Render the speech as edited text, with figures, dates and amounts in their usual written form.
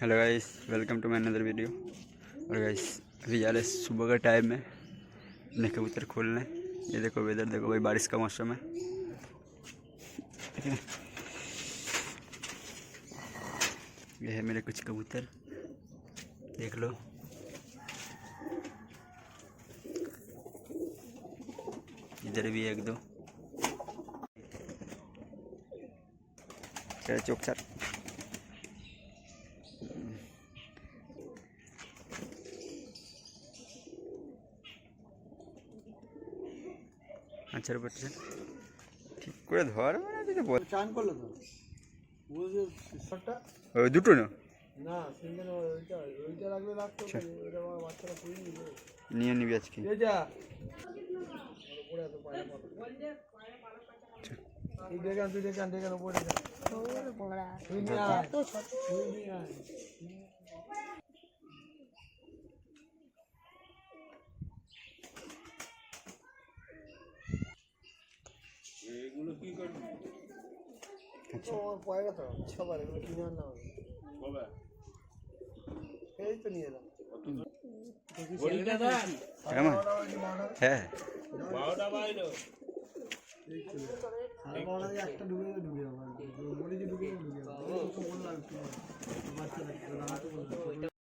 Hello guys, welcome to my another video. और guys अभी जा रहे सुबह का टाइम है अपने कबूतर खोलने। ये देखो वेदर, देखो भाई, बारिश का मौसम है। ये है मेरे कुछ कबूतर, देख लो। इधर भी एक दो। चलो चुप चाप। আচ্ছা বাচ্চা ঠিক করে ধর, মানে তুই তো চান করলো তো ও যে শটটা ওই দুটো না না সিঙ্গেল ওইটা লাগলে রাখতো ওইটা আমার বাচ্চারা পুরি নিবে নিয়ে নিবি আজকে। এই যা উপরে এত পায়রা পাতা এই দেখেন উপরে দেখেন ওরে বড়া তুই নিয়ে আয় তো ছোট তুই নিয়ে আয় এগুলো কি করবি? আচ্ছা ওর পায়রা তো সবার এগুলো কিনে আনা হবে বাবা। এই তো নিয়ে এলাম বড়িটা দেন কেমন? হ্যাঁ 12টা বাইলো আর বড় একটা ঢুকে আমার বড়ি যে ঢুকে বললাম বাচ্চা